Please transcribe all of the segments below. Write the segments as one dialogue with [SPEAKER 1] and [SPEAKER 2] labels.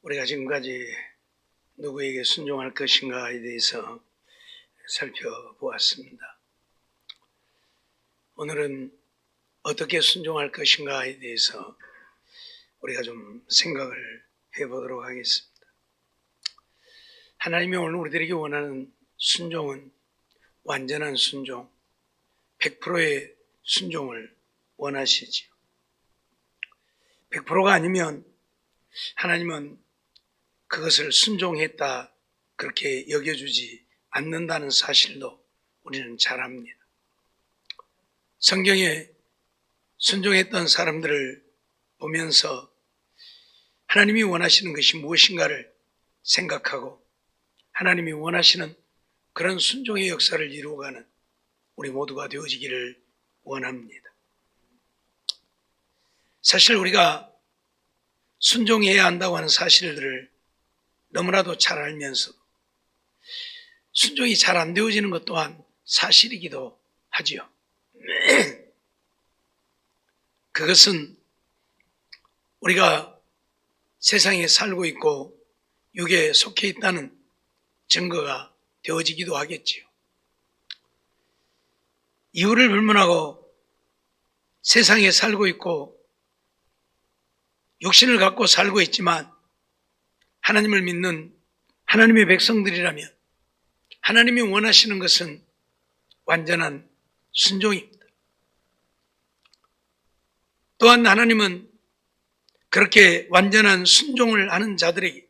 [SPEAKER 1] 우리가 지금까지 누구에게 순종할 것인가에 대해서 살펴보았습니다. 오늘은 어떻게 순종할 것인가에 대해서 우리가 좀 생각을 해보도록 하겠습니다. 하나님이 오늘 우리들에게 원하는 순종은 완전한 순종, 100%의 순종을 원하시지요. 100%가 아니면 하나님은 그것을 순종했다 그렇게 여겨주지 않는다는 사실도 우리는 잘 압니다. 성경에 순종했던 사람들을 보면서 하나님이 원하시는 것이 무엇인가를 생각하고 하나님이 원하시는 그런 순종의 역사를 이루어가는 우리 모두가 되어지기를 원합니다. 사실 우리가 순종해야 한다고 하는 사실들을 너무나도 잘 알면서 순종이 잘 안 되어지는 것 또한 사실이기도 하지요. 그것은 우리가 세상에 살고 있고 육에 속해 있다는 증거가 되어지기도 하겠지요. 이유를 불문하고 세상에 살고 있고 육신을 갖고 살고 있지만 하나님을 믿는 하나님의 백성들이라면 하나님이 원하시는 것은 완전한 순종입니다. 또한 하나님은 그렇게 완전한 순종을 하는 자들에게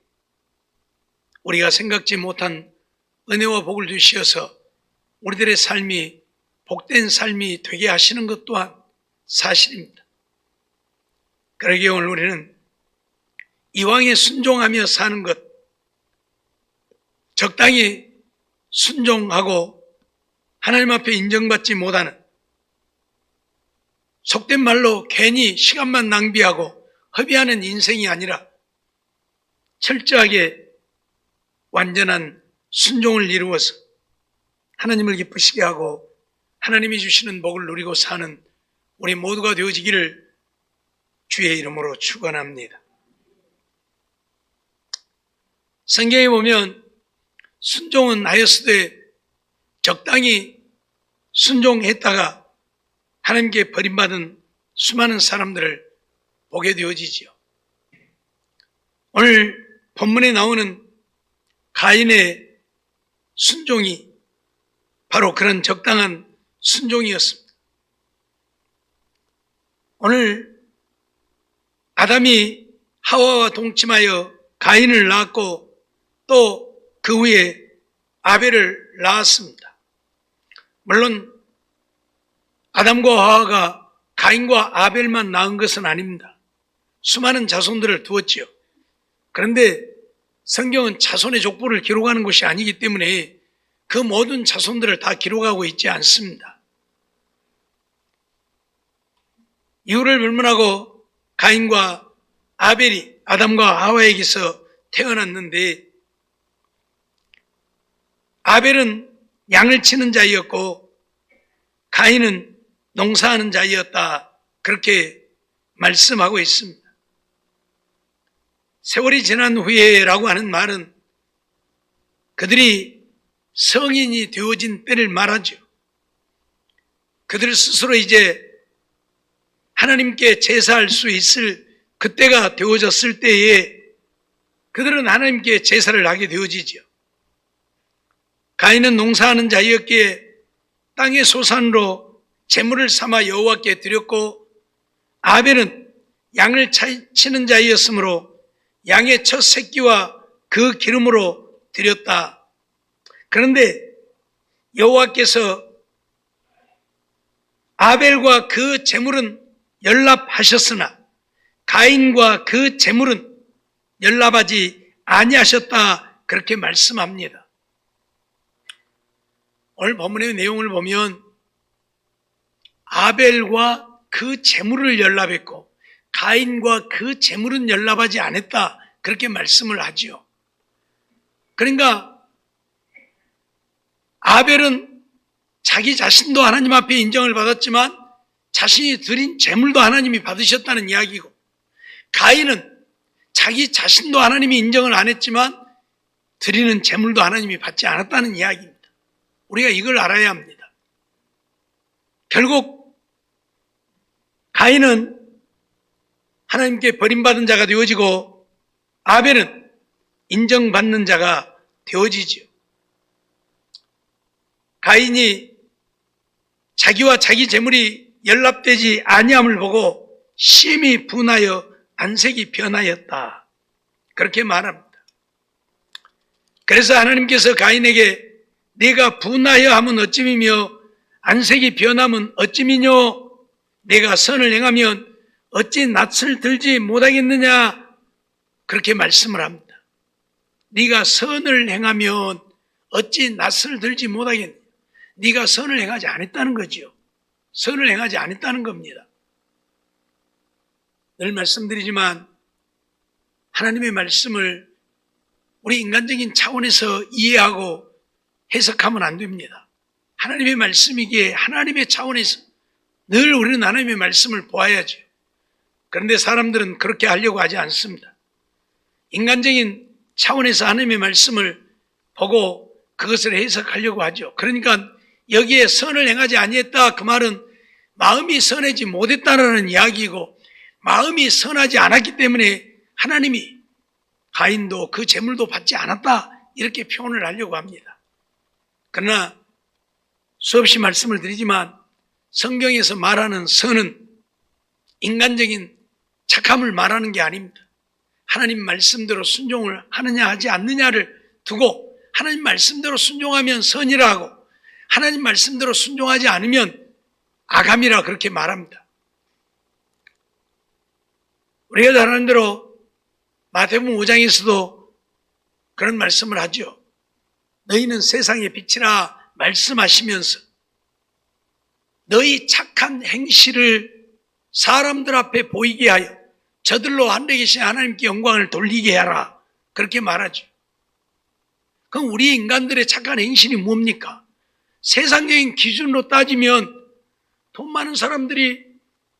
[SPEAKER 1] 우리가 생각지 못한 은혜와 복을 주시어서 우리들의 삶이 복된 삶이 되게 하시는 것 또한 사실입니다. 그러기에 오늘 우리는 이왕에 순종하며 사는 것, 적당히 순종하고 하나님 앞에 인정받지 못하는 속된 말로 괜히 시간만 낭비하고 허비하는 인생이 아니라 철저하게 완전한 순종을 이루어서 하나님을 기쁘시게 하고 하나님이 주시는 복을 누리고 사는 우리 모두가 되어지기를 주의 이름으로 축원합니다. 성경에 보면 순종은 하였으되 적당히 순종했다가 하나님께 버림받은 수많은 사람들을 보게 되어지지요. 오늘 본문에 나오는 가인의 순종이 바로 그런 적당한 순종이었습니다. 오늘 아담이 하와와 동침하여 가인을 낳았고 또 그 후에 아벨을 낳았습니다. 물론 아담과 하와가 가인과 아벨만 낳은 것은 아닙니다. 수많은 자손들을 두었지요. 그런데 성경은 자손의 족보를 기록하는 것이 아니기 때문에 그 모든 자손들을 다 기록하고 있지 않습니다. 이유를 불문하고 가인과 아벨이 아담과 하와에게서 태어났는데 아벨은 양을 치는 자이었고 가인은 농사하는 자이었다 그렇게 말씀하고 있습니다. 세월이 지난 후에라고 하는 말은 그들이 성인이 되어진 때를 말하죠. 그들 스스로 이제 하나님께 제사할 수 있을 그때가 되어졌을 때에 그들은 하나님께 제사를 하게 되어지죠. 가인은 농사하는 자였기에 땅의 소산으로 제물을 삼아 여호와께 드렸고 아벨은 양을 치는 자였으므로 양의 첫 새끼와 그 기름으로 드렸다. 그런데 여호와께서 아벨과 그 제물은 연납하셨으나 가인과 그 제물은 연납하지 아니하셨다 그렇게 말씀합니다. 오늘 본문의 내용을 보면 아벨과 그 제물을 연납했고 가인과 그 제물은 연납하지 않았다 그렇게 말씀을 하지요. 그러니까 아벨은 자기 자신도 하나님 앞에 인정을 받았지만 자신이 드린 제물도 하나님이 받으셨다는 이야기고 가인은 자기 자신도 하나님이 인정을 안 했지만 드리는 제물도 하나님이 받지 않았다는 이야기입니다. 우리가 이걸 알아야 합니다. 결국 가인은 하나님께 버림받은 자가 되어지고 아벨은 인정받는 자가 되어지죠. 가인이 자기와 자기 재물이 연합되지 아니함을 보고 심히 분하여 안색이 변하였다. 그렇게 말합니다. 그래서 하나님께서 가인에게 네가 분하여 하면 어찌미며 안색이 변하면 어찌미뇨 네가 선을 행하면 어찌 낯을 들지 못하겠느냐 그렇게 말씀을 합니다. 네가 선을 행하면 어찌 낯을 들지 못하겠느냐. 네가 선을 행하지 않았다는 거지요. 선을 행하지 않았다는 겁니다. 늘 말씀드리지만 하나님의 말씀을 우리 인간적인 차원에서 이해하고 해석하면 안 됩니다. 하나님의 말씀이기에 하나님의 차원에서 늘 우리는 하나님의 말씀을 보아야죠. 그런데 사람들은 그렇게 하려고 하지 않습니다. 인간적인 차원에서 하나님의 말씀을 보고 그것을 해석하려고 하죠. 그러니까 여기에 선을 행하지 아니했다 그 말은 마음이 선하지 못했다는 이야기이고 마음이 선하지 않았기 때문에 하나님이 가인도 그 재물도 받지 않았다 이렇게 표현을 하려고 합니다. 그러나 수없이 말씀을 드리지만 성경에서 말하는 선은 인간적인 착함을 말하는 게 아닙니다. 하나님 말씀대로 순종을 하느냐 하지 않느냐를 두고 하나님 말씀대로 순종하면 선이라 하고 하나님 말씀대로 순종하지 않으면 악함이라 그렇게 말합니다. 우리가 잘 아는 대로 마태복음 5장에서도 그런 말씀을 하죠. 너희는 세상의 빛이라 말씀하시면서 너희 착한 행실을 사람들 앞에 보이게 하여 저들로 하늘에 계신 하나님께 영광을 돌리게 하라 그렇게 말하죠. 그럼 우리 인간들의 착한 행실이 뭡니까? 세상적인 기준으로 따지면 돈 많은 사람들이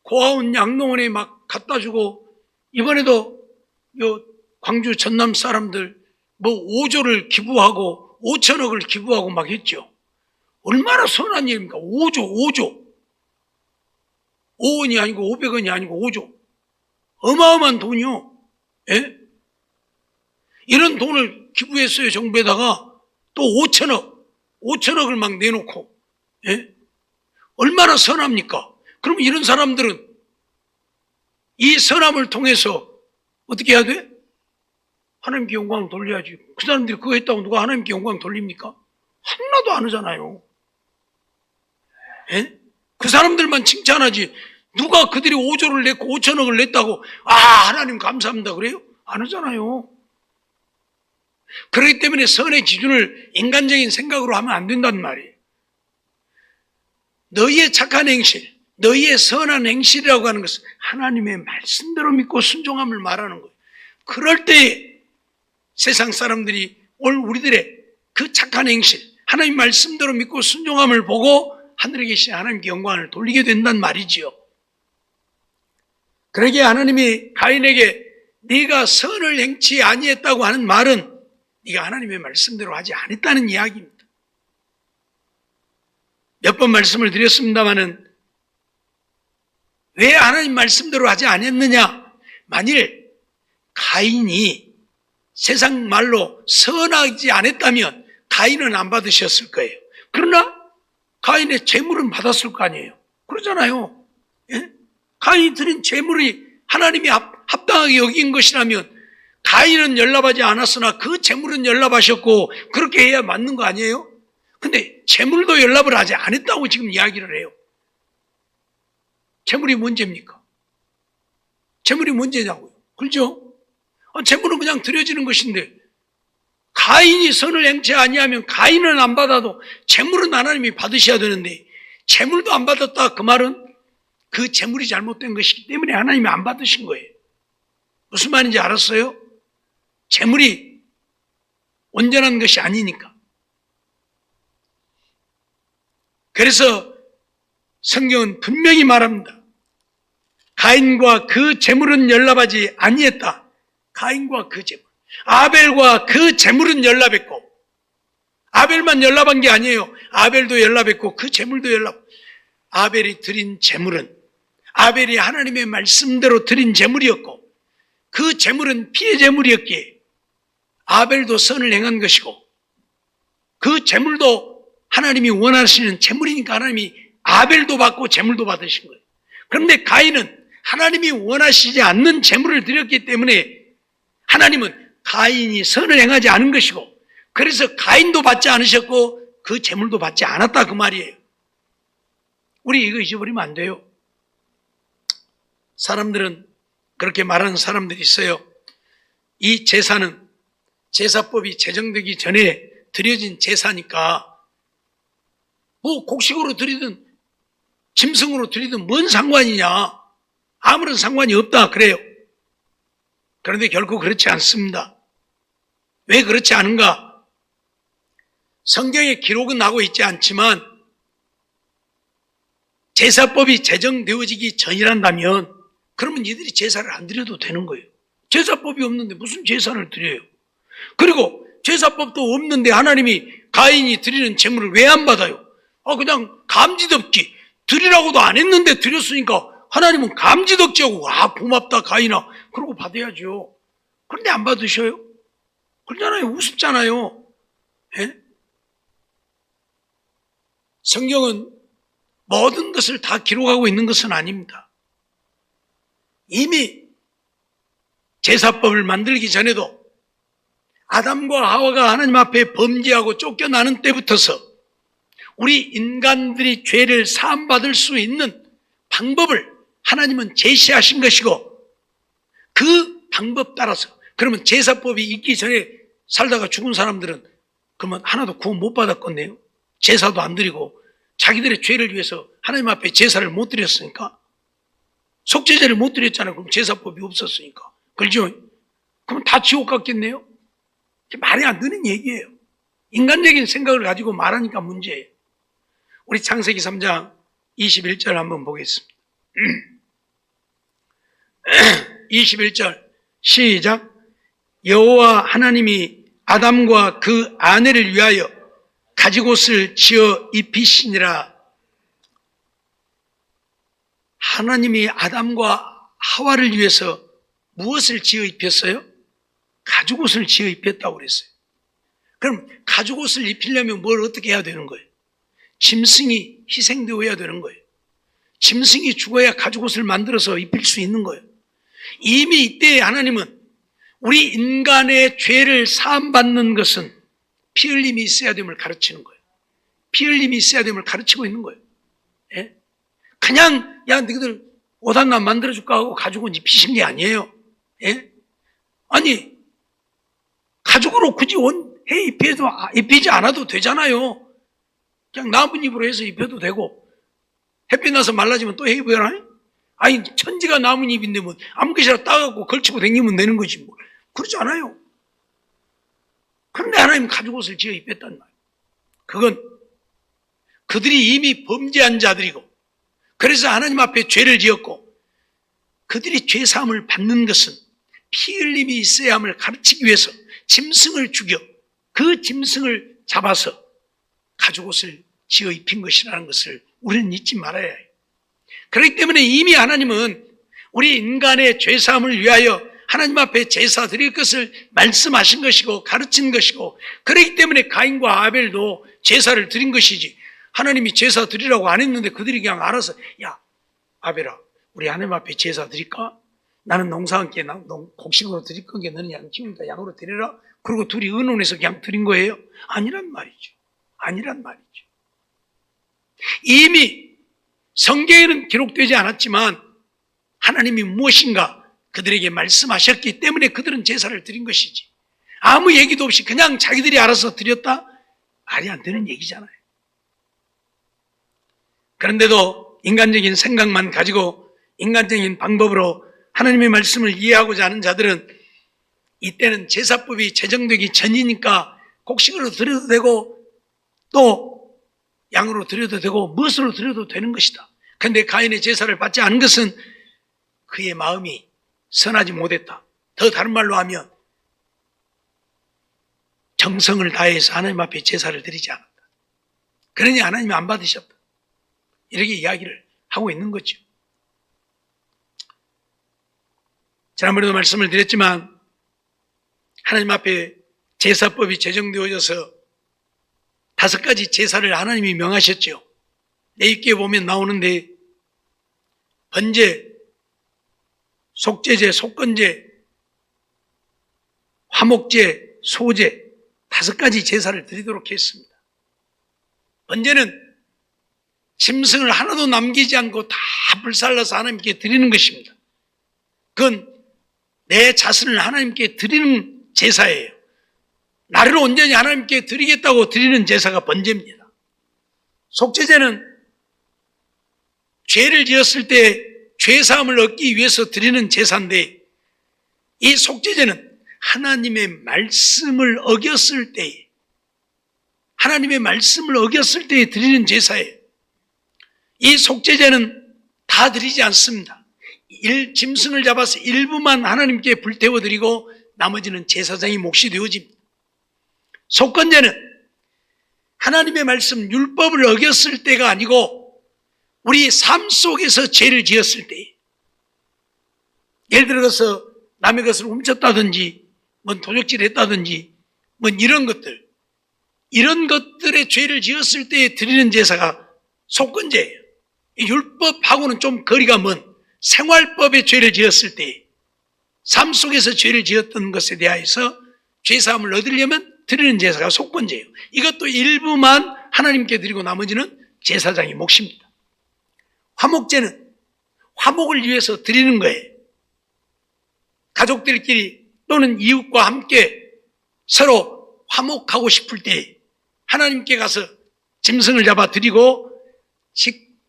[SPEAKER 1] 고아원 양로원에 막 갖다 주고 이번에도 요 광주 전남 사람들 뭐 5조를 기부하고 5천억을 기부하고 막 했죠. 얼마나 선한 일입니까? 5조 5원이 아니고 500원이 아니고 5조 어마어마한 돈이요. 예? 이런 돈을 기부했어요. 정부에다가 또 5천억을 막 내놓고 예? 얼마나 선합니까? 그럼 이런 사람들은 이 선함을 통해서 어떻게 해야 돼? 하나님께 영광을 돌려야지. 그 사람들이 그거 했다고 누가 하나님께 영광 돌립니까? 하나도 안 하잖아요. 예? 그 사람들만 칭찬하지 누가 그들이 5조를 냈고 5천억을 냈다고 하나님 감사합니다 그래요? 안 하잖아요. 그렇기 때문에 선의 기준을 인간적인 생각으로 하면 안 된단 말이에요. 너희의 착한 행실, 너희의 선한 행실이라고 하는 것은 하나님의 말씀대로 믿고 순종함을 말하는 거예요. 그럴 때 세상 사람들이 우리들의 그 착한 행실, 하나님 말씀대로 믿고 순종함을 보고 하늘에 계신 하나님께 영광을 돌리게 된단 말이지요. 그러기에 하나님이 가인에게 네가 선을 행치 아니했다고 하는 말은 네가 하나님의 말씀대로 하지 않았다는 이야기입니다. 몇 번 말씀을 드렸습니다마는 왜 하나님 말씀대로 하지 않았느냐? 만일 가인이 세상 말로 선하지 않았다면 가인은 안 받으셨을 거예요. 그러나 가인의 재물은 받았을 거 아니에요. 그러잖아요. 예? 가인이 드린 재물이 하나님이 합당하게 여긴 것이라면 가인은 연락하지 않았으나 그 재물은 연락하셨고 그렇게 해야 맞는 거 아니에요? 근데 재물도 연락을 하지 않았다고 지금 이야기를 해요. 재물이 문제입니까? 재물이 문제냐고요. 그렇죠? 재물은 그냥 드려지는 것인데 가인이 선을 행치 아니하면 가인은 안 받아도 재물은 하나님이 받으셔야 되는데 재물도 안 받았다 그 말은 그 재물이 잘못된 것이기 때문에 하나님이 안 받으신 거예요. 무슨 말인지 알았어요? 재물이 온전한 것이 아니니까. 그래서 성경은 분명히 말합니다. 가인과 그 재물은 연락하지 아니했다. 가인과 그 제물, 아벨과 그 제물은 연합했고, 아벨만 연합한 게 아니에요. 아벨도 연합했고 그 제물도 연합. 아벨이 드린 제물은 아벨이 하나님의 말씀대로 드린 제물이었고, 그 제물은 피의 제물이었기에 아벨도 선을 행한 것이고, 그 제물도 하나님이 원하시는 제물이니까 하나님이 아벨도 받고 제물도 받으신 거예요. 그런데 가인은 하나님이 원하시지 않는 제물을 드렸기 때문에 하나님은 가인이 선을 행하지 않은 것이고, 그래서 가인도 받지 않으셨고 그 제물도 받지 않았다, 그 말이에요. 우리 이거 잊어버리면 안 돼요. 사람들은 그렇게 말하는 사람들이 있어요. 이 제사는 제사법이 제정되기 전에 드려진 제사니까 뭐 곡식으로 드리든 짐승으로 드리든 뭔 상관이냐, 아무런 상관이 없다 그래요. 그런데 결코 그렇지 않습니다. 왜 그렇지 않은가? 성경에 기록은 나고 있지 않지만 제사법이 제정되어지기 전이란다면 그러면 이들이 제사를 안 드려도 되는 거예요. 제사법이 없는데 무슨 제사를 드려요? 그리고 제사법도 없는데 하나님이 가인이 드리는 제물을 왜 안 받아요? 그냥 감지덕지, 드리라고도 안 했는데 드렸으니까 하나님은 감지덕지하고 고맙다 가인아 그러고 받아야죠. 그런데 안 받으셔요? 그러잖아요. 우습잖아요. 예? 성경은 모든 것을 다 기록하고 있는 것은 아닙니다. 이미 제사법을 만들기 전에도 아담과 하와가 하나님 앞에 범죄하고 쫓겨나는 때부터서 우리 인간들이 죄를 사함받을 수 있는 방법을 하나님은 제시하신 것이고, 그 방법 따라서, 그러면 제사법이 있기 전에 살다가 죽은 사람들은 그러면 하나도 구원 못 받았겠네요. 제사도 안 드리고 자기들의 죄를 위해서 하나님 앞에 제사를 못 드렸으니까, 속죄제를 못 드렸잖아요. 그럼 제사법이 없었으니까. 그렇죠? 그럼 다 지옥 갔겠네요. 말이 안 되는 얘기예요. 인간적인 생각을 가지고 말하니까 문제예요. 우리 창세기 3장 21절 한번 보겠습니다. 21절 시작. 여호와 하나님이 아담과 그 아내를 위하여 가죽옷을 지어 입히시니라. 하나님이 아담과 하와를 위해서 무엇을 지어 입혔어요? 가죽옷을 지어 입혔다고 그랬어요. 그럼 가죽옷을 입히려면 뭘 어떻게 해야 되는 거예요? 짐승이 희생되어야 되는 거예요. 짐승이 죽어야 가죽옷을 만들어서 입힐 수 있는 거예요. 이미 이때 하나님은 우리 인간의 죄를 사함받는 것은 피 흘림이 있어야 됨을 가르치는 거예요. 피 흘림이 있어야 됨을 가르치고 있는 거예요. 예? 그냥 야 너희들 옷 하나 만들어줄까 하고 가죽은 입히신 게 아니에요. 예? 아니 가죽으로 굳이 해 입히지 않아도 되잖아요. 그냥 나뭇잎으로 해서 입혀도 되고, 햇빛 나서 말라지면 또 해 입어야 하니? 아니 천지가 나뭇잎인데 뭐 아무 것이나 따갖고 걸치고 다니면 되는 거지 뭐. 그렇지 않아요. 그런데 하나님 가죽옷을 지어 입혔단 말이에요. 그건 그들이 이미 범죄한 자들이고, 그래서 하나님 앞에 죄를 지었고, 그들이 죄사함을 받는 것은 피 흘림이 있어야 함을 가르치기 위해서 짐승을 죽여 그 짐승을 잡아서 가죽옷을 지어 입힌 것이라는 것을 우리는 잊지 말아야 해요. 그렇기 때문에 이미 하나님은 우리 인간의 죄사함을 위하여 하나님 앞에 제사 드릴 것을 말씀하신 것이고 가르친 것이고, 그렇기 때문에 가인과 아벨도 제사를 드린 것이지, 하나님이 제사 드리라고 안 했는데 그들이 그냥 알아서 야 아벨아 우리 하나님 앞에 제사 드릴까? 나는 농사한 게 곡식으로 드릴 건게 너는 양 키우니까 양으로 드려라. 그리고 둘이 의논해서 그냥 드린 거예요? 아니란 말이죠. 아니란 말이죠. 이미 성경에는 기록되지 않았지만 하나님이 무엇인가 그들에게 말씀하셨기 때문에 그들은 제사를 드린 것이지, 아무 얘기도 없이 그냥 자기들이 알아서 드렸다? 말이 안 되는 얘기잖아요. 그런데도 인간적인 생각만 가지고 인간적인 방법으로 하나님의 말씀을 이해하고자 하는 자들은 이때는 제사법이 제정되기 전이니까 곡식으로 드려도 되고 또 양으로 드려도 되고 무엇으로 드려도 되는 것이다. 그런데 가인의 제사를 받지 않은 것은 그의 마음이 선하지 못했다. 더 다른 말로 하면 정성을 다해서 하나님 앞에 제사를 드리지 않았다. 그러니 하나님이 안 받으셨다. 이렇게 이야기를 하고 있는 거죠. 지난번에도 말씀을 드렸지만 하나님 앞에 제사법이 제정되어져서 5가지 제사를 하나님이 명하셨죠. 레위기에 보면 나오는데 번제, 속죄제, 속건제, 화목제, 소제 5가지 제사를 드리도록 했습니다. 번제는 짐승을 하나도 남기지 않고 다 불살라서 하나님께 드리는 것입니다. 그건 내 자신을 하나님께 드리는 제사예요. 나를 온전히 하나님께 드리겠다고 드리는 제사가 번제입니다. 속죄제는 죄를 지었을 때 죄사함을 얻기 위해서 드리는 제사인데, 이 속죄제는 하나님의 말씀을 어겼을 때에, 하나님의 말씀을 어겼을 때에 드리는 제사예요. 이 속죄제는 다 드리지 않습니다. 짐승을 잡아서 일부만 하나님께 불태워 드리고 나머지는 제사장이 몫이 되어집니다. 속건제는 하나님의 말씀 율법을 어겼을 때가 아니고 우리 삶 속에서 죄를 지었을 때, 예를 들어서 남의 것을 훔쳤다든지 도적질 했다든지 이런 것들의 죄를 지었을 때에 드리는 제사가 속건제예요. 율법하고는 좀 거리가 먼 생활법의 죄를 지었을 때, 삶 속에서 죄를 지었던 것에 대하여서 죄사함을 얻으려면 드리는 제사가 속건제예요. 이것도 일부만 하나님께 드리고 나머지는 제사장이 몫입니다. 화목제는 화목을 위해서 드리는 거예요. 가족들끼리 또는 이웃과 함께 서로 화목하고 싶을 때 하나님께 가서 짐승을 잡아 드리고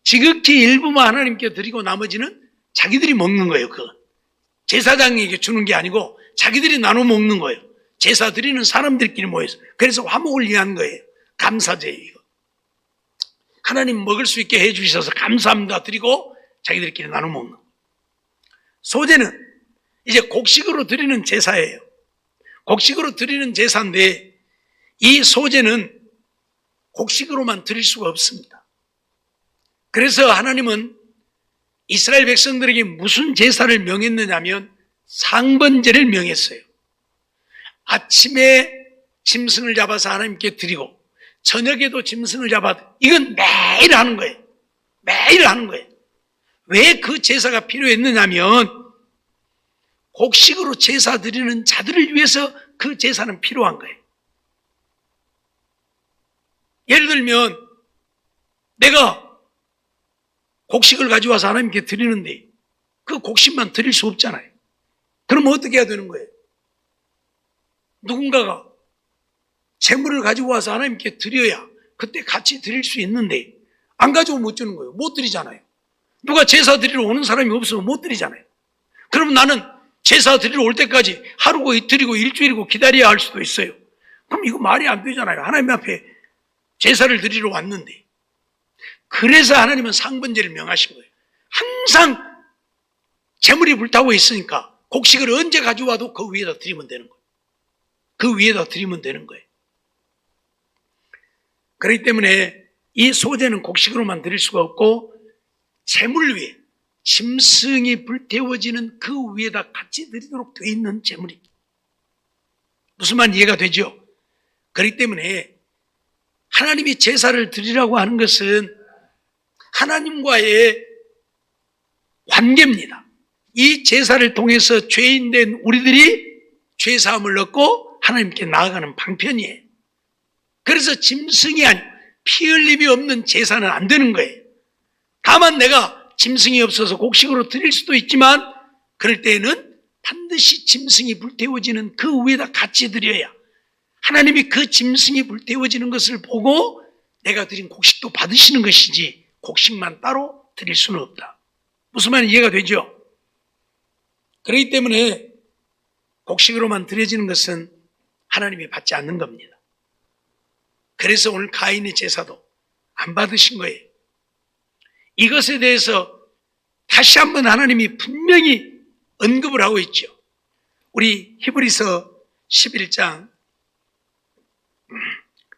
[SPEAKER 1] 지극히 일부만 하나님께 드리고 나머지는 자기들이 먹는 거예요. 그건 제사장에게 주는 게 아니고 자기들이 나눠 먹는 거예요. 제사 드리는 사람들끼리 모여서. 그래서 화목을 위한 거예요. 감사제예요. 하나님 먹을 수 있게 해주셔서 감사합니다 드리고 자기들끼리 나눠 먹는 거예요. 소제는 이제 곡식으로 드리는 제사예요. 곡식으로 드리는 제사인데 이 소제는 곡식으로만 드릴 수가 없습니다. 그래서 하나님은 이스라엘 백성들에게 무슨 제사를 명했느냐면 상번제를 명했어요. 아침에 짐승을 잡아서 하나님께 드리고 저녁에도 짐승을 잡아, 이건 매일 하는 거예요. 매일 하는 거예요. 왜 그 제사가 필요했느냐면 곡식으로 제사 드리는 자들을 위해서 그 제사는 필요한 거예요. 예를 들면 내가 곡식을 가져와서 하나님께 드리는데 그 곡식만 드릴 수 없잖아요. 그럼 어떻게 해야 되는 거예요? 누군가가 재물을 가지고 와서 하나님께 드려야 그때 같이 드릴 수 있는데 안 가져오면 못 주는 거예요. 못 드리잖아요. 누가 제사 드리러 오는 사람이 없으면 못 드리잖아요. 그럼 나는 제사 드리러 올 때까지 하루고 이틀이고 일주일이고 기다려야 할 수도 있어요. 그럼 이거 말이 안 되잖아요. 하나님 앞에 제사를 드리러 왔는데. 그래서 하나님은 상번제를 명하신 거예요. 항상 재물이 불타고 있으니까 곡식을 언제 가져와도 그 위에다 드리면 되는 거예요. 그 위에다 드리면 되는 거예요. 그렇기 때문에 이 소제는 곡식으로만 드릴 수가 없고 재물 위에 짐승이 불태워지는 그 위에다 같이 드리도록 되어 있는 재물입니다. 무슨 말 이해가 되죠? 그렇기 때문에 하나님이 제사를 드리라고 하는 것은 하나님과의 관계입니다. 이 제사를 통해서 죄인된 우리들이 죄사함을 얻고 하나님께 나아가는 방편이에요. 그래서 짐승이 아니고 피 흘림이 없는 제사는 안 되는 거예요. 다만 내가 짐승이 없어서 곡식으로 드릴 수도 있지만 그럴 때에는 반드시 짐승이 불태워지는 그 위에다 같이 드려야 하나님이 그 짐승이 불태워지는 것을 보고 내가 드린 곡식도 받으시는 것이지 곡식만 따로 드릴 수는 없다. 무슨 말인지 이해가 되죠? 그렇기 때문에 곡식으로만 드려지는 것은 하나님이 받지 않는 겁니다. 그래서 오늘 가인의 제사도 안 받으신 거예요. 이것에 대해서 다시 한번 하나님이 분명히 언급을 하고 있죠. 우리 히브리서 11장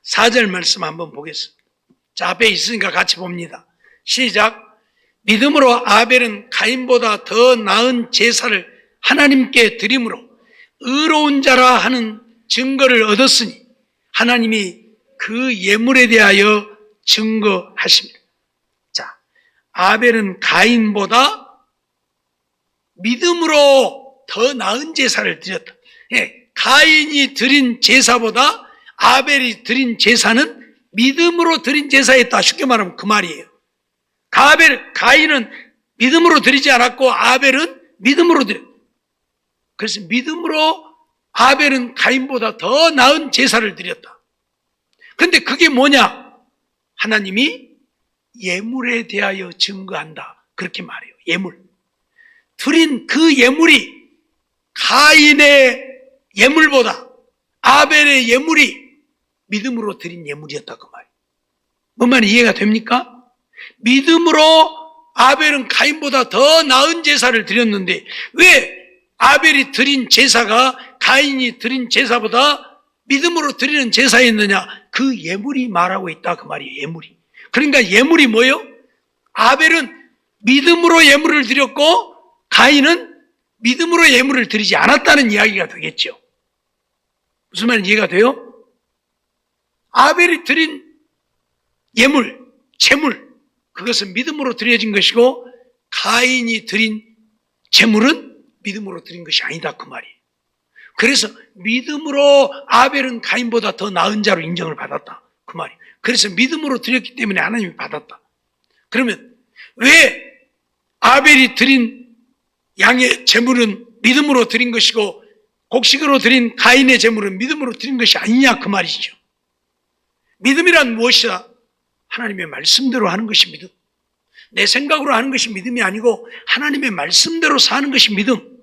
[SPEAKER 1] 4절 말씀 한번 보겠습니다. 자, 앞에 있으니까 같이 봅니다. 시작. 믿음으로 아벨은 가인보다 더 나은 제사를 하나님께 드림으로 의로운 자라 하는 증거를 얻었으니 하나님이 그 예물에 대하여 증거하십니다. 자, 아벨은 가인보다 믿음으로 더 나은 제사를 드렸다. 예, 가인이 드린 제사보다 아벨이 드린 제사는 믿음으로 드린 제사였다. 쉽게 말하면 그 말이에요. 가인은 믿음으로 드리지 않았고 아벨은 믿음으로 드렸다. 그래서 믿음으로 아벨은 가인보다 더 나은 제사를 드렸다. 그런데 그게 뭐냐? 하나님이 예물에 대하여 증거한다. 그렇게 말해요. 예물. 드린 그 예물이 가인의 예물보다 아벨의 예물이 믿음으로 드린 예물이었다. 그 말이에요. 뭔 말이 이해가 됩니까? 믿음으로 아벨은 가인보다 더 나은 제사를 드렸는데 왜 아벨이 드린 제사가 가인이 드린 제사보다 믿음으로 드리는 제사였느냐? 그 예물이 말하고 있다. 그 말이에요. 예물이. 그러니까 예물이 뭐예요? 아벨은 믿음으로 예물을 드렸고 가인은 믿음으로 예물을 드리지 않았다는 이야기가 되겠죠. 무슨 말인지 이해가 돼요? 아벨이 드린 예물, 제물, 그것은 믿음으로 드려진 것이고 가인이 드린 제물은 믿음으로 드린 것이 아니다. 그 말이에요. 그래서 믿음으로 아벨은 가인보다 더 나은 자로 인정을 받았다. 그 말이에요. 그래서 믿음으로 드렸기 때문에 하나님이 받았다. 그러면 왜 아벨이 드린 양의 제물은 믿음으로 드린 것이고 곡식으로 드린 가인의 제물은 믿음으로 드린 것이 아니냐 그 말이죠. 믿음이란 무엇이다? 하나님의 말씀대로 하는 것이 믿음. 내 생각으로 하는 것이 믿음이 아니고 하나님의 말씀대로 사는 것이 믿음.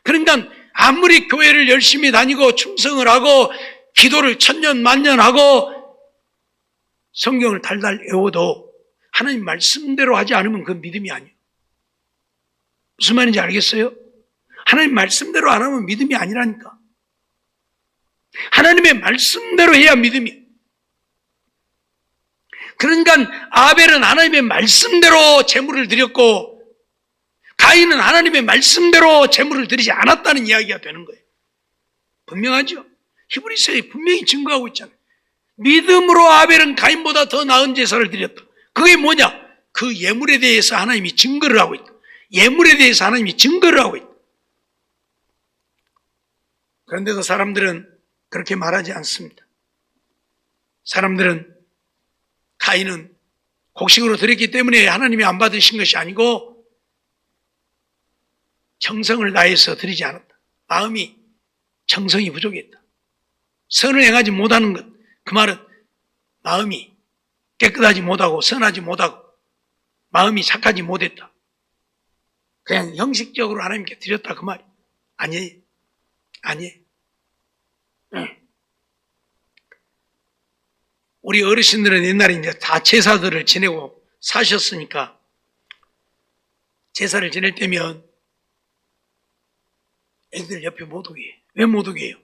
[SPEAKER 1] 그러니까 아무리 교회를 열심히 다니고 충성을 하고 기도를 천년 만년 하고 성경을 달달 외워도 하나님 말씀대로 하지 않으면 그건 믿음이 아니에요. 무슨 말인지 알겠어요? 하나님 말씀대로 안 하면 믿음이 아니라니까. 하나님의 말씀대로 해야 믿음이에요. 그러니까 아벨은 하나님의 말씀대로 제물을 드렸고 가인은 하나님의 말씀대로 제물을 드리지 않았다는 이야기가 되는 거예요. 분명하죠? 히브리서에 분명히 증거하고 있잖아요. 믿음으로 아벨은 가인보다 더 나은 제사를 드렸다. 그게 뭐냐? 그 예물에 대해서 하나님이 증거를 하고 있다. 예물에 대해서 하나님이 증거를 하고 있다. 그런데도 사람들은 그렇게 말하지 않습니다. 사람들은 가인은 곡식으로 드렸기 때문에 하나님이 안 받으신 것이 아니고 정성을 다해서 드리지 않았다. 마음이 정성이 부족했다. 선을 행하지 못하는 것, 그 말은 마음이 깨끗하지 못하고 선하지 못하고 마음이 착하지 못했다. 그냥 형식적으로 하나님께 드렸다 그 말이 아니에요. 아니에요. 우리 어르신들은 옛날에 이제 다 제사들을 지내고 사셨으니까 제사를 지낼 때면 애들 옆에 못 오게 해요. 왜 못 오게 해요?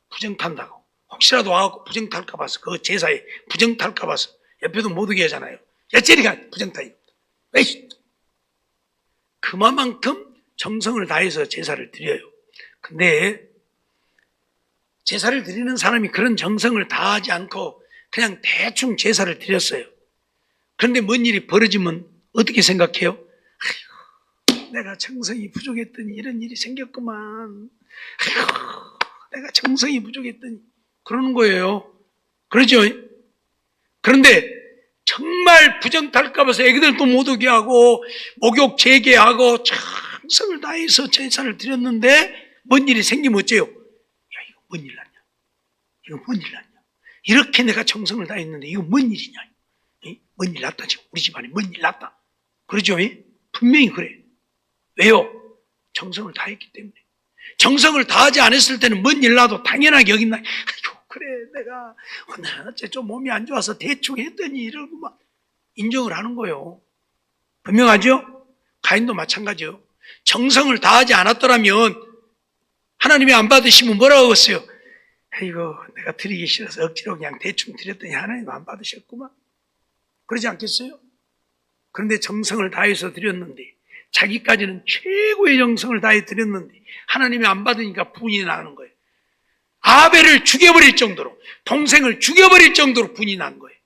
[SPEAKER 1] 부정 탄다고. 혹시라도 와갖고 부정 탈까 봐서 그 제사에 부정 탈까 봐서 옆에도 못 오게 하잖아요. 야, 저리가 부정 타이. 에이, 그만큼 정성을 다해서 제사를 드려요. 근데 제사를 드리는 사람이 그런 정성을 다하지 않고 그냥 대충 제사를 드렸어요. 그런데 뭔 일이 벌어지면 어떻게 생각해요? 아이고, 내가 정성이 부족했더니 이런 일이 생겼구만. 아이고, 내가 정성이 부족했더니 그러는 거예요. 그러죠? 그런데 정말 부정탈까 봐서 애기들도 못 오게 하고 목욕 재개하고 정성을 다해서 제사를 드렸는데 뭔 일이 생기면 어째요? 야, 이거 뭔 일 났냐? 이거 뭔 일 났냐? 이렇게 내가 정성을 다했는데 이거 뭔 일이냐? 뭔 일 났다 지금 우리 집안에 뭔 일 났다. 그러죠? 분명히 그래. 왜요? 정성을 다했기 때문에. 정성을 다하지 않았을 때는 뭔 일 나도 당연하게 여긴다. 아이고 그래 내가 오늘 어째 좀 몸이 안 좋아서 대충 했더니 이러고 막 인정을 하는 거예요. 분명하죠? 가인도 마찬가지요. 정성을 다하지 않았더라면 하나님이 안 받으시면 뭐라고 했어요? 아이고, 내가 드리기 싫어서 억지로 그냥 대충 드렸더니 하나님 안 받으셨구만. 그러지 않겠어요? 그런데 정성을 다해서 드렸는데, 자기까지는 최고의 정성을 다해 드렸는데 하나님이 안 받으니까 분이 나는 거예요. 아벨을 죽여버릴 정도로, 동생을 죽여버릴 정도로 분이 난 거예요.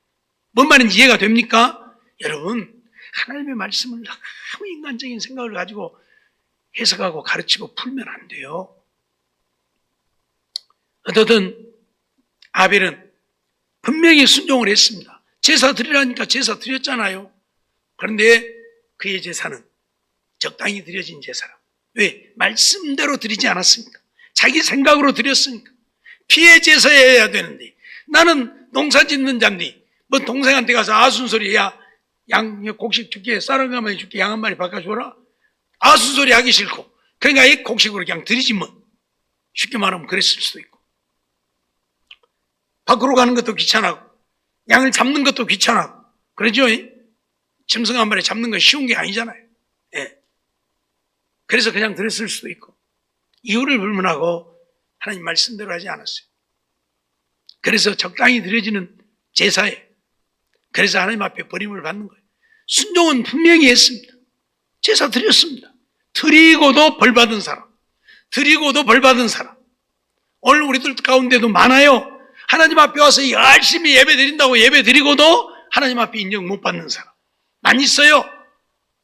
[SPEAKER 1] 뭔 말인지 이해가 됩니까? 여러분, 하나님의 말씀을 너무 인간적인 생각을 가지고 해석하고 가르치고 풀면 안 돼요. 어떻든 아벨은 분명히 순종을 했습니다. 제사 드리라니까 제사 드렸잖아요. 그런데 그의 제사는 적당히 드려진 제사라. 왜? 말씀대로 드리지 않았습니까? 자기 생각으로 드렸으니까. 피해 제사해야 되는데, 나는 농사 짓는 자인데 뭐 동생한테 가서 아순소리, 야, 양 곡식 줄게, 쌀 한 가마니 줄게, 양 한 마리 바꿔줘라. 아순소리 하기 싫고, 그러니까 이 곡식으로 그냥 드리지 뭐. 쉽게 말하면 그랬을 수도 있고. 밖으로 가는 것도 귀찮아고, 양을 잡는 것도 귀찮아고, 그러죠? 짐승 한 마리 잡는 건 쉬운 게 아니잖아요. 예. 그래서 그냥 드렸을 수도 있고, 이유를 불문하고 하나님 말씀대로 하지 않았어요. 그래서 적당히 드려지는 제사에, 그래서 하나님 앞에 버림을 받는 거예요. 순종은 분명히 했습니다. 제사 드렸습니다. 드리고도 벌 받은 사람, 드리고도 벌 받은 사람, 오늘 우리들 가운데도 많아요. 하나님 앞에 와서 열심히 예배 드린다고 예배 드리고도 하나님 앞에 인정 못 받는 사람 많이 있어요.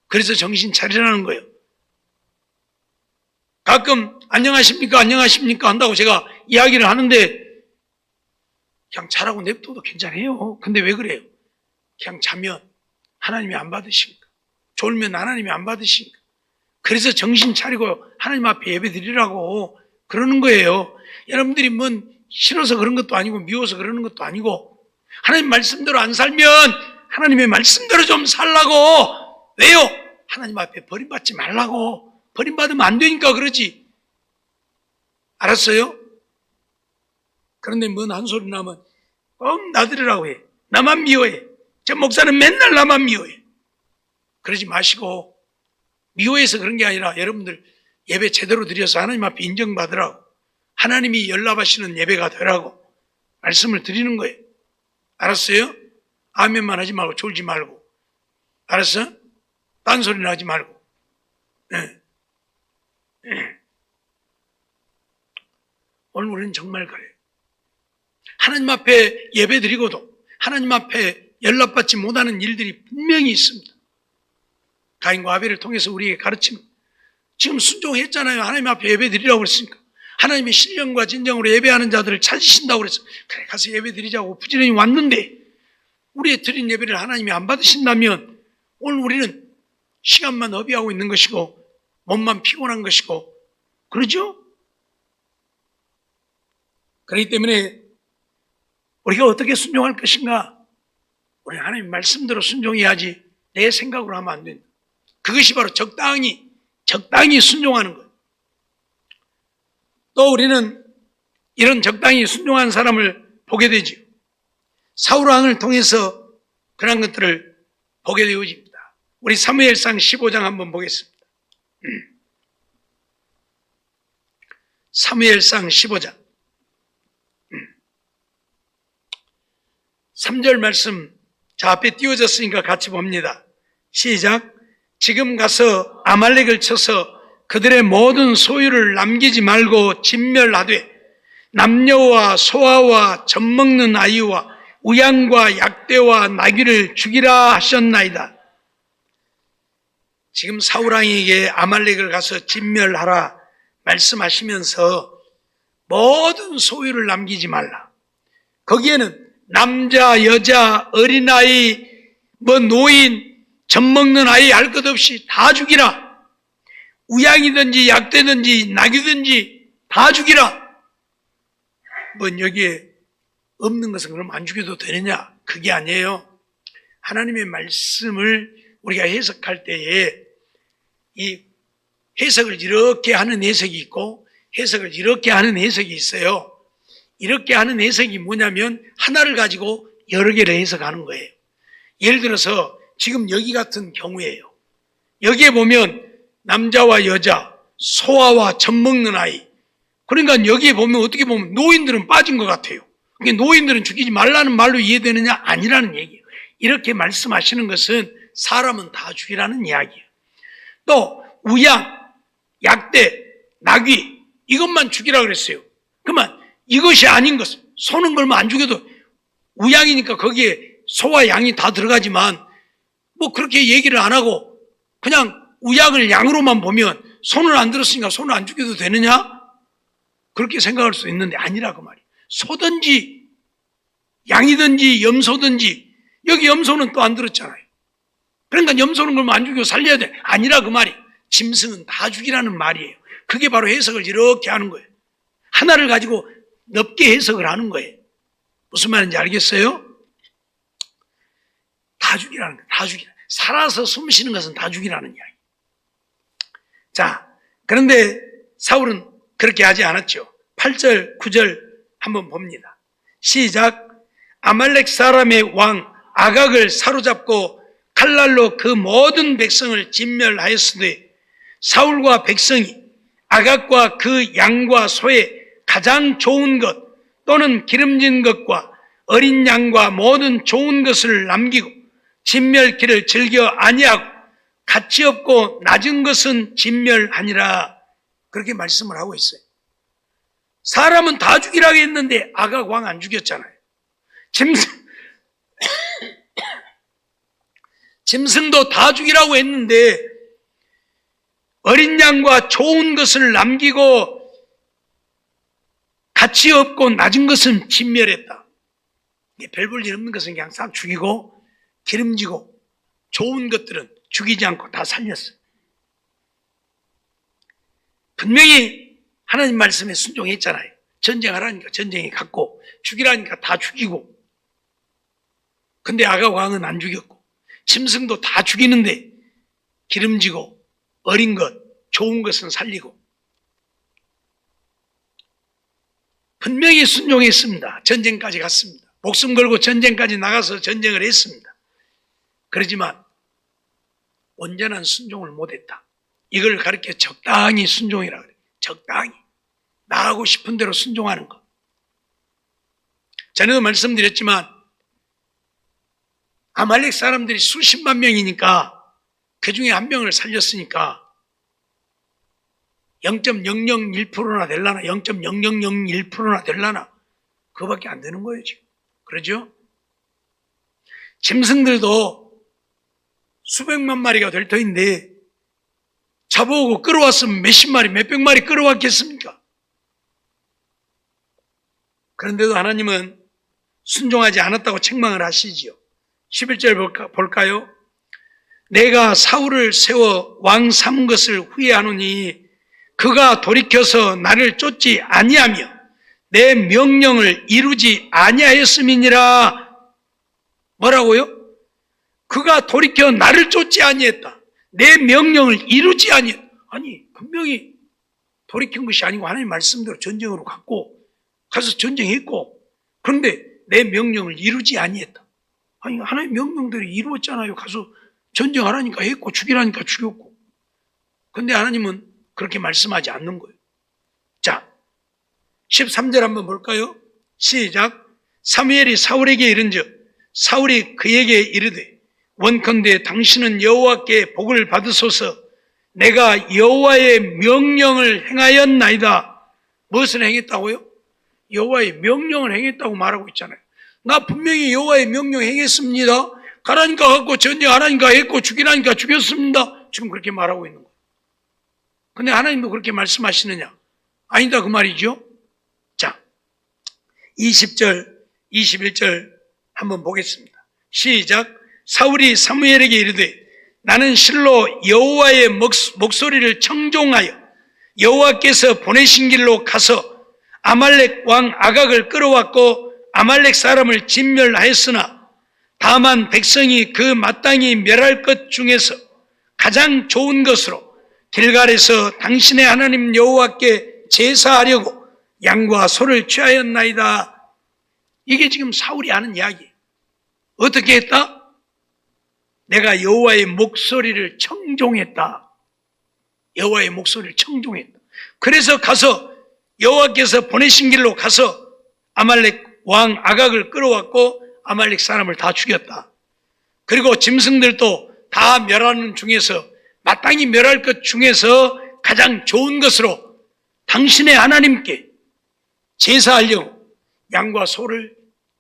[SPEAKER 1] 그래서 정신 차리라는 거예요. 가끔 안녕하십니까 안녕하십니까 한다고 제가 이야기를 하는데 그냥 잘하고 냅둬도 괜찮아요. 근데 왜 그래요? 그냥 자면 하나님이 안 받으십니까? 졸면 하나님이 안 받으십니까? 그래서 정신 차리고 하나님 앞에 예배 드리라고 그러는 거예요. 여러분들이 뭔 싫어서 그런 것도 아니고 미워서 그러는 것도 아니고, 하나님 말씀대로 안 살면 하나님의 말씀대로 좀 살라고. 왜요? 하나님 앞에 버림받지 말라고. 버림받으면 안 되니까 그러지. 알았어요? 그런데 뭔 한 소리 나면 꼭 나들으라고 해. 나만 미워해. 저 목사는 맨날 나만 미워해. 그러지 마시고, 미워해서 그런 게 아니라 여러분들 예배 제대로 드려서 하나님 앞에 인정받으라고, 하나님이 연락하시는 예배가 되라고 말씀을 드리는 거예요. 알았어요? 아멘만 하지 말고 졸지 말고. 알았어? 딴소리는 하지 말고. 네. 네. 오늘 우리는 정말 그래요. 하나님 앞에 예배 드리고도 하나님 앞에 연락받지 못하는 일들이 분명히 있습니다. 가인과 아벨을 통해서 우리에게 가르치는, 지금 순종했잖아요. 하나님 앞에 예배 드리라고 그랬으니까. 하나님의 신령과 진정으로 예배하는 자들을 찾으신다고 그래서 그래 가서 예배 드리자고 부지런히 왔는데, 우리의 드린 예배를 하나님이 안 받으신다면 오늘 우리는 시간만 허비하고 있는 것이고 몸만 피곤한 것이고 그러죠? 그렇기 때문에 우리가 어떻게 순종할 것인가? 우리 하나님 말씀대로 순종해야지 내 생각으로 하면 안 된다. 그것이 바로 적당히 순종하는 거예요. 또 우리는 이런 적당히 순종한 사람을 보게 되죠. 사울 왕을 통해서 그런 것들을 보게 되어집니다. 우리 사무엘상 15장 한번 보겠습니다. 사무엘상 15장 3절 말씀, 자 앞에 띄워졌으니까 같이 봅니다. 시작. 지금 가서 아말렉을 쳐서 그들의 모든 소유를 남기지 말고 진멸하되 남녀와 소아와 젖먹는 아이와 우양과 약대와 나귀를 죽이라 하셨나이다. 지금 사울왕에게 아말렉을 가서 진멸하라 말씀하시면서 모든 소유를 남기지 말라. 거기에는 남자, 여자, 어린아이, 노인, 젖먹는 아이 할 것 없이 다 죽이라. 우양이든지 약대든지 나귀든지 다 죽이라. 여기에 없는 것은 그럼 안 죽여도 되느냐? 그게 아니에요. 하나님의 말씀을 우리가 해석할 때에 이 해석을 이렇게 하는 해석이 있고 해석을 이렇게 하는 해석이 있어요. 이렇게 하는 해석이 뭐냐면 하나를 가지고 여러 개를 해석하는 거예요. 예를 들어서 지금 여기 같은 경우에요. 여기에 보면 남자와 여자, 소아와 젖먹는 아이, 그러니까 여기에 보면 어떻게 보면 노인들은 빠진 것 같아요. 그러니까 노인들은 죽이지 말라는 말로 이해되느냐? 아니라는 얘기예요. 이렇게 말씀하시는 것은 사람은 다 죽이라는 이야기예요. 또 우양, 약대, 나귀 이것만 죽이라 그랬어요. 그러면 이것이 아닌 것, 소는 걸면 안 죽여도 우양이니까 거기에 소와 양이 다 들어가지만 뭐 그렇게 얘기를 안 하고 그냥 우양을 양으로만 보면 손을 안 들었으니까 손을 안 죽여도 되느냐? 그렇게 생각할 수 있는데 아니라 그 말이에요. 소든지 양이든지 염소든지 여기 염소는 또 안 들었잖아요. 그러니까 염소는 그러면 안 죽이고 살려야 돼. 아니라 그 말이 짐승은 다 죽이라는 말이에요. 그게 바로 해석을 이렇게 하는 거예요. 하나를 가지고 넓게 해석을 하는 거예요. 무슨 말인지 알겠어요? 다 죽이라는 거예요. 다 죽이라. 살아서 숨 쉬는 것은 다 죽이라는 이야기. 자, 그런데 사울은 그렇게 하지 않았죠. 8절, 9절 한번 봅니다. 시작. 아말렉 사람의 왕 아각을 사로잡고 칼날로 그 모든 백성을 진멸하였으되 사울과 백성이 아각과 그 양과 소의 가장 좋은 것 또는 기름진 것과 어린 양과 모든 좋은 것을 남기고 진멸기를 즐겨 아니하고 가치 없고 낮은 것은 진멸하니라. 그렇게 말씀을 하고 있어요. 사람은 다 죽이라고 했는데 아각 왕 안 죽였잖아요. 짐승도 다 죽이라고 했는데 어린 양과 좋은 것을 남기고 가치 없고 낮은 것은 진멸했다. 별 볼 일 없는 것은 그냥 싹 죽이고 기름지고 좋은 것들은 죽이지 않고 다 살렸어요. 분명히 하나님 말씀에 순종했잖아요. 전쟁하라니까 전쟁에 갔고 죽이라니까 다 죽이고. 근데 아각 왕은 안 죽였고 짐승도 다 죽이는데 기름지고 어린 것, 좋은 것은 살리고 분명히 순종했습니다. 전쟁까지 갔습니다. 목숨 걸고 전쟁까지 나가서 전쟁을 했습니다. 그러지만 온전한 순종을 못했다. 이걸 가르쳐 적당히 순종이라 그래요. 적당히 나가고 싶은 대로 순종하는 것. 전에도 말씀드렸지만 아말렉 사람들이 수십만 명이니까 그 중에 한 명을 살렸으니까 0.001%나 될라나 0.0001%나 될라나 그거밖에 안 되는 거예요 지금. 그러죠? 짐승들도 수백만 마리가 될 터인데 잡아오고 끌어왔으면 몇십 마리 몇백 마리 끌어왔겠습니까? 그런데도 하나님은 순종하지 않았다고 책망을 하시지요. 11절 볼까요? 내가 사울을 세워 왕 삼은 것을 후회하노니 그가 돌이켜서 나를 쫓지 아니하며 내 명령을 이루지 아니하였음이니라. 뭐라고요? 그가 돌이켜 나를 쫓지 아니했다. 내 명령을 이루지 아니했다. 아니 분명히 돌이킨 것이 아니고 하나님 말씀대로 전쟁으로 갔고 가서 전쟁했고 그런데 내 명령을 이루지 아니했다. 아니 하나님 명령대로 이루었잖아요. 가서 전쟁하라니까 했고 죽이라니까 죽였고. 그런데 하나님은 그렇게 말씀하지 않는 거예요. 자, 13절 한번 볼까요? 시작. 사무엘이 사울에게 이른즉 사울이 그에게 이르되 원컨대 당신은 여호와께 복을 받으소서. 내가 여호와의 명령을 행하였나이다. 무엇을 행했다고요? 여호와의 명령을 행했다고 말하고 있잖아요. 나 분명히 여호와의 명령 행했습니다. 가라니까 갔고 전쟁하라니까 했고 죽이라니까 죽였습니다. 지금 그렇게 말하고 있는 거예요. 근데 하나님도 그렇게 말씀하시느냐? 아니다 그 말이죠. 자, 20절 21절 한번 보겠습니다. 시작. 사울이 사무엘에게 이르되 나는 실로 여호와의 목소리를 청종하여 여호와께서 보내신 길로 가서 아말렉 왕 아각을 끌어왔고 아말렉 사람을 진멸하였으나 다만 백성이 그 마땅히 멸할 것 중에서 가장 좋은 것으로 길갈에서 당신의 하나님 여호와께 제사하려고 양과 소를 취하였나이다. 이게 지금 사울이 하는 이야기예요. 어떻게 했다? 내가 여호와의 목소리를 청종했다. 여호와의 목소리를 청종했다. 그래서 가서 여호와께서 보내신 길로 가서 아말렉 왕 아각을 끌어왔고 아말렉 사람을 다 죽였다. 그리고 짐승들도 다 멸하는 중에서 마땅히 멸할 것 중에서 가장 좋은 것으로 당신의 하나님께 제사하려고 양과 소를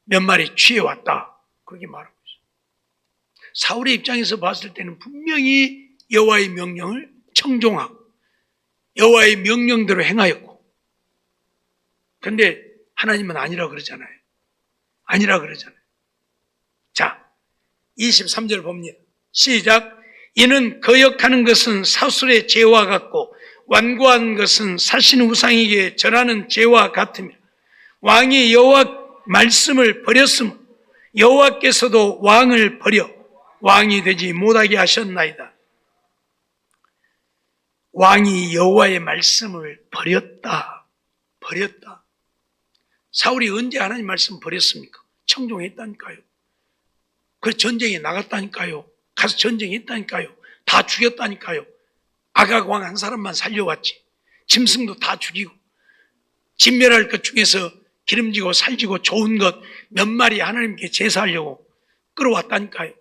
[SPEAKER 1] 몇 마리 취해왔다. 그렇게 말하고 있어요. 사울의 입장에서 봤을 때는 분명히 여호와의 명령을 청종하고 여호와의 명령대로 행하였고, 그런데 하나님은 아니라 그러잖아요. 아니라 그러잖아요. 자, 23절 봅니다. 시작. 이는 거역하는 것은 사술의 죄와 같고 완고한 것은 사신 우상에게 절하는 죄와 같으며 왕이 여호와 말씀을 버렸으므로 여호와께서도 왕을 버려 왕이 되지 못하게 하셨나이다. 왕이 여호와의 말씀을 버렸다. 사울이 언제 하나님 말씀 버렸습니까? 청종했다니까요. 그 전쟁에 나갔다니까요. 가서 전쟁했다니까요. 다 죽였다니까요. 아각 왕 한 사람만 살려왔지. 짐승도 다 죽이고 진멸할 것 중에서 기름지고 살지고 좋은 것 몇 마리 하나님께 제사하려고 끌어왔다니까요.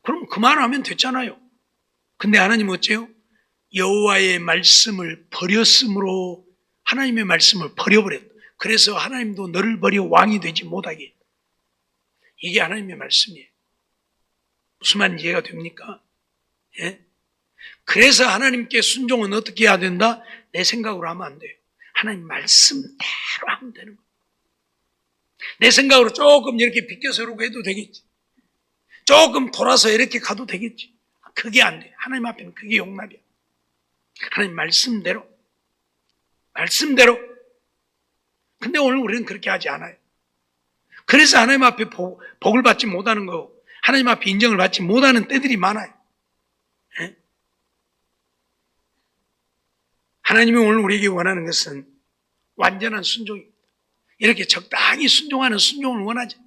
[SPEAKER 1] 그럼 그만하면 됐잖아요. 근데 하나님은 어째요? 여호와의 말씀을 버렸으므로 하나님의 말씀을 버려버렸다. 그래서 하나님도 너를 버려 왕이 되지 못하게. 이게 하나님의 말씀이에요. 무슨 말인지 이해가 됩니까? 예? 그래서 하나님께 순종은 어떻게 해야 된다? 내 생각으로 하면 안 돼요. 하나님 말씀대로 하면 되는 거예요. 내 생각으로 조금 이렇게 비껴서 이러고 해도 되겠지. 조금 돌아서 이렇게 가도 되겠지. 그게 안 돼. 하나님 앞에는 그게 용납이야. 하나님 말씀대로. 근데 오늘 우리는 그렇게 하지 않아요. 그래서 하나님 앞에 복을 받지 못하는 거고 하나님 앞에 인정을 받지 못하는 때들이 많아요. 예? 하나님이 오늘 우리에게 원하는 것은 완전한 순종입니다. 이렇게 적당히 순종하는 순종을 원하죠.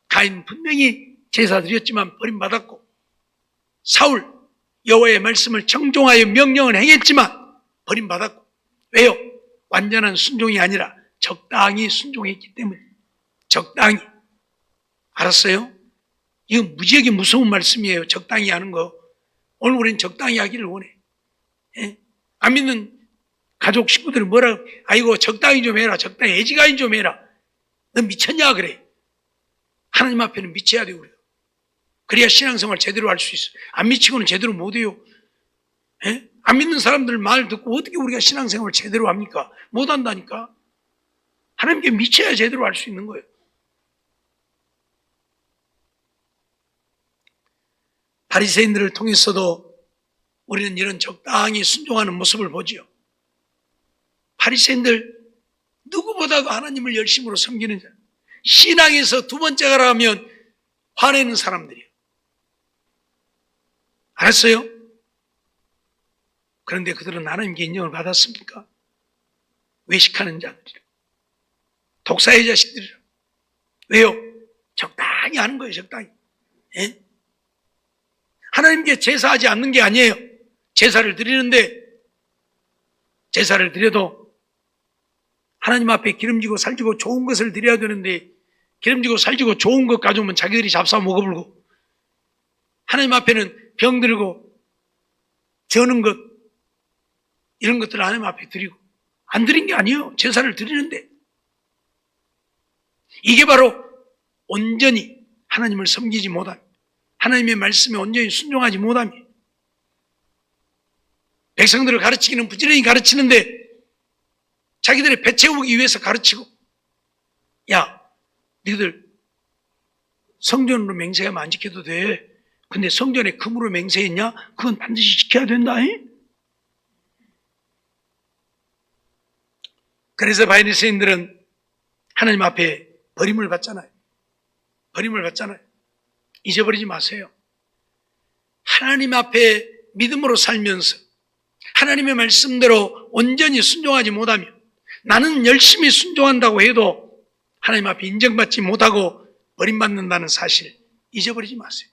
[SPEAKER 1] 가인 분명히 제사 드렸지만 버림받았고, 사울 여호와의 말씀을 청종하여 명령을 행했지만 버림받았고, 왜요? 완전한 순종이 아니라 적당히 순종했기 때문에. 적당히. 알았어요? 이건 무지하게 무서운 말씀이에요. 적당히 하는 거. 오늘 우리는 적당히 하기를 원해. 예? 안 믿는 가족 식구들이 뭐라고, 아이고 적당히 좀 해라. 적당히 애지간히 좀 해라. 너 미쳤냐 그래. 하나님 앞에는 미쳐야 돼요. 우리가. 그래야 신앙생활 제대로 할 수 있어. 안 미치고는 제대로 못해요. 예? 안 믿는 사람들 말 듣고 어떻게 우리가 신앙생활 제대로 합니까? 못한다니까. 하나님께 미쳐야 제대로 할 수 있는 거예요. 바리새인들을 통해서도 우리는 이런 적당히 순종하는 모습을 보지요. 바리새인들 누구보다도 하나님을 열심으로 섬기는 자, 신앙에서 두 번째가 하면 화내는 사람들이에요. 알았어요? 그런데 그들은 하나님께 인정을 받았습니까? 외식하는 자들이라, 독사의 자식들이라. 왜요? 적당히 하는 거예요. 적당히. 예? 하나님께 제사하지 않는 게 아니에요. 제사를 드리는데, 제사를 드려도 하나님 앞에 기름지고 살지고 좋은 것을 드려야 되는데, 기름지고 살지고 좋은 것 가져오면 자기들이 잡사 먹어불고, 하나님 앞에는 병들고 저는 것, 이런 것들을 하나님 앞에 드리고, 안 드린 게 아니에요. 제사를 드리는데. 이게 바로 온전히 하나님을 섬기지 못함, 하나님의 말씀에 온전히 순종하지 못함이. 백성들을 가르치기는 부지런히 가르치는데 자기들의 배 채우기 위해서 가르치고, 야, 너희들 성전으로 맹세하면 안 지켜도 돼. 근데 성전에 금으로 맹세했냐? 그건 반드시 지켜야 된다. 그래서 바리새인들은 하나님 앞에 버림을 받잖아요. 버림을 받잖아요. 잊어버리지 마세요. 하나님 앞에 믿음으로 살면서 하나님의 말씀대로 온전히 순종하지 못하며 나는 열심히 순종한다고 해도 하나님 앞에 인정받지 못하고 버림받는다는 사실 잊어버리지 마세요.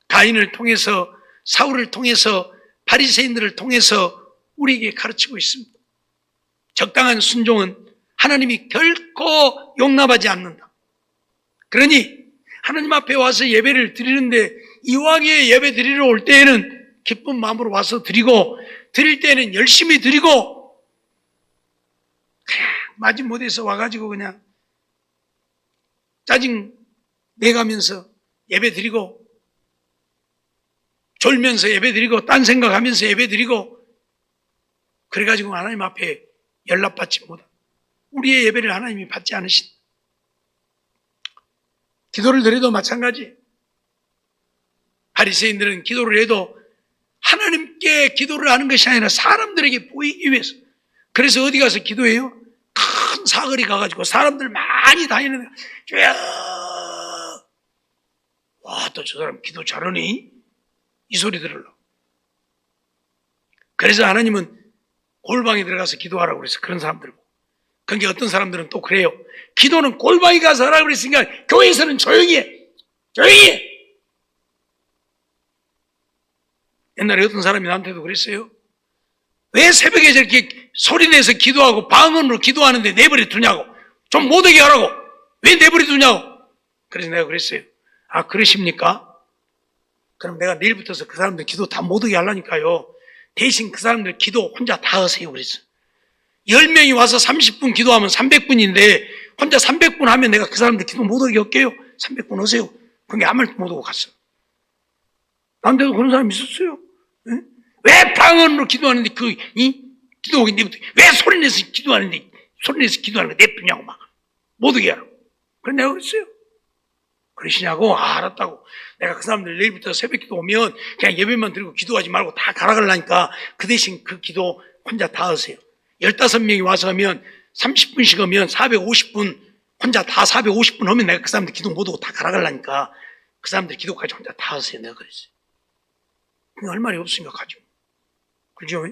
[SPEAKER 1] 가인을 통해서, 사울을 통해서, 바리새인들을 통해서 우리에게 가르치고 있습니다. 적당한 순종은 하나님이 결코 용납하지 않는다. 그러니 하나님 앞에 와서 예배를 드리는데 이왕에 예배 드리러 올 때에는 기쁜 마음으로 와서 드리고, 드릴 때는 열심히 드리고, 그냥 마지못해서 와가지고 그냥 짜증 내가면서 예배 드리고, 졸면서 예배 드리고, 딴 생각하면서 예배 드리고, 그래가지고 하나님 앞에 연락받지 못한, 우리의 예배를 하나님이 받지 않으신, 기도를 드려도 마찬가지. 바리새인들은 기도를 해도 하나님께 기도를 하는 것이 아니라 사람들에게 보이기 위해서. 그래서 어디 가서 기도해요? 큰 사거리 가가지고 사람들 많이 다니는데, 주여! 와, 또 저 사람 기도 잘하니? 이 소리 들으려고. 그래서 하나님은 골방에 들어가서 기도하라고 그래서 그런 사람들. 그러니까 어떤 사람들은 또 그래요. 기도는 골방에 가서 하라고 그랬으니까 교회에서는 조용히 해. 조용히 해. 옛날에 어떤 사람이 나한테도 그랬어요. 왜 새벽에 저렇게 소리내서 기도하고 방언으로 기도하는데 내버려 두냐고. 좀 못하게 하라고. 왜 내버려 두냐고. 그래서 내가 그랬어요. 아, 그러십니까? 그럼 내가 내일부터서 그 사람들 기도 다 못하게 하려니까요. 대신 그 사람들 기도 혼자 다 하세요. 그랬어. 10명이 와서 30분 기도하면 300분인데 혼자 300분 하면 내가 그 사람들 기도 못하게 할게요. 300분 하세요. 그게 아무 말도 못하고 갔어. 나한테도 그런 사람이 있었어요. 응? 왜 방언으로 기도하는데 기도하기 내부터 왜 소리내서 기도하는데 소리내서 기도하는 거 내쁘냐고 막 못하게 하라고. 그래 내가 그랬어요. 그러시냐고? 아, 알았다고. 내가 그 사람들 내일부터 새벽 기도 오면 그냥 예배만 드리고 기도하지 말고 다 가라가려니까 그 대신 그 기도 혼자 다 하세요. 15명이 와서 하면 30분씩 하면 450분 혼자 다 450분 하면 내가 그 사람들 기도 못하고 다 가라가려니까 그 사람들 기도까지 혼자 다 하세요. 내가 그랬어요. 할 말이 없으니까 가죠. 그죠?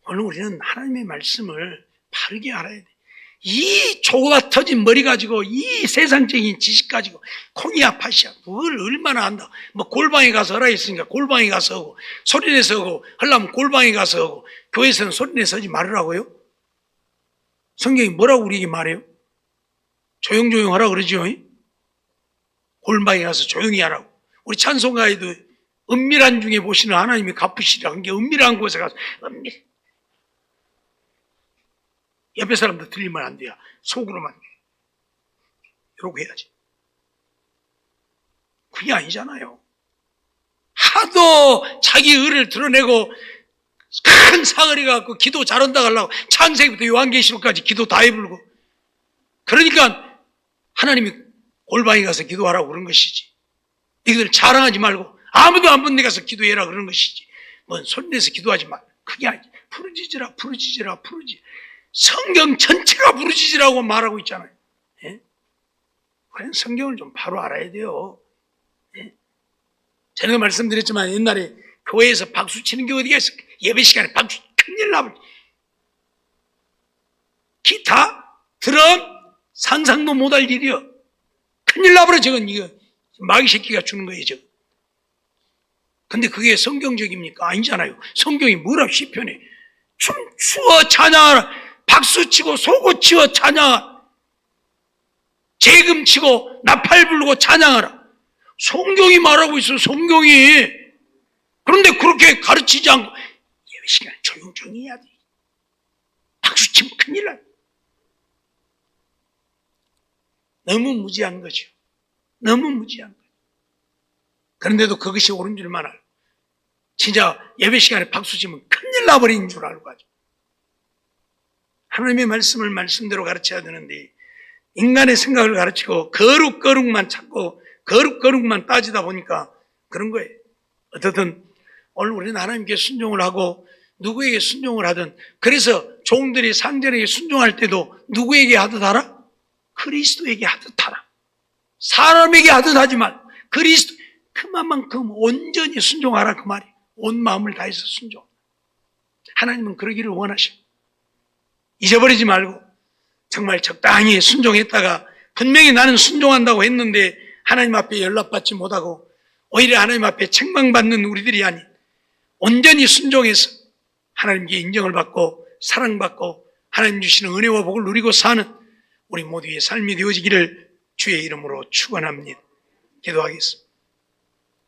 [SPEAKER 1] 오늘 우리는 하나님의 말씀을 바르게 알아야 돼. 이 조가 터진 머리 가지고 이 세상적인 지식 가지고 콩이야 팥이야 뭘 얼마나 한다. 뭐 골방에 가서 하라 했으니까 골방에 가서 하고 소리내서 하고 하려면 골방에 가서 하고 교회에서는 소리내서 하지 말으라고요? 성경이 뭐라고 우리에게 말해요? 조용조용 하라고 그러죠? 골방에 가서 조용히 하라고. 우리 찬송가에도 은밀한 중에 보시는 하나님이 갚으시라 한 게 은밀한 곳에 가서 은밀. 옆에 사람도 들리면 안 돼요. 속으로만. 이러고 해야지. 그게 아니잖아요. 하도 자기 의를 드러내고 큰 사거리 갖고 기도 잘한다 하려고 창세기부터 요한계시록까지 기도 다 해불고 그러니까 하나님이 골방에 가서 기도하라고 그런 것이지. 너희들 자랑하지 말고 아무도 안 본 데 가서 기도해라 그런 것이지. 뭔 손내서 기도하지 말. 그게 아니지. 부르짖으라 부르짖으라 부르짖. 성경 전체가 부르짖으라고 말하고 있잖아요. 예? 그런 성경을 좀 바로 알아야 돼요. 예? 제가 말씀드렸지만 옛날에 교회에서 박수 치는 게 어디가 있어? 예배 시간에 박수 큰일 나버려. 기타, 드럼, 상상도 못할 일이요. 큰일 나버려. 저건 이거 마귀 새끼가 주는 거예요. 저거. 근데 그게 성경적입니까? 아니잖아요. 성경이 뭐라 시편에 춤추어 찬양하라. 박수치고 소고치어 찬양하라. 재금치고 나팔 불고 찬양하라. 성경이 말하고 있어. 성경이. 그런데 그렇게 가르치지 않고 예배 시간에 조용조용히 해야 돼. 박수치면 큰일 나요. 너무 무지한 거죠. 너무 무지한 거죠. 그런데도 그것이 옳은 줄만 알고 진짜 예배 시간에 박수치면 큰일 나버린 줄 알고 가죠. 하나님의 말씀을 말씀대로 가르쳐야 되는데 인간의 생각을 가르치고 거룩거룩만 찾고 거룩거룩만 따지다 보니까 그런 거예요. 어떻든 오늘 우리는 하나님께 순종을 하고 누구에게 순종을 하든 그래서 종들이 상전에게 순종할 때도 누구에게 하듯 하라? 그리스도에게 하듯 하라. 사람에게 하듯 하지 말. 그리스도 그만큼 온전히 순종하라 그 말이에요. 온 마음을 다해서 순종. 하나님은 그러기를 원하시고 잊어버리지 말고 정말 적당히 순종했다가 분명히 나는 순종한다고 했는데 하나님 앞에 연락받지 못하고 오히려 하나님 앞에 책망받는 우리들이 아닌 온전히 순종해서 하나님께 인정을 받고 사랑받고 하나님 주시는 은혜와 복을 누리고 사는 우리 모두의 삶이 되어지기를 주의 이름으로 축원합니다. 기도하겠습니다.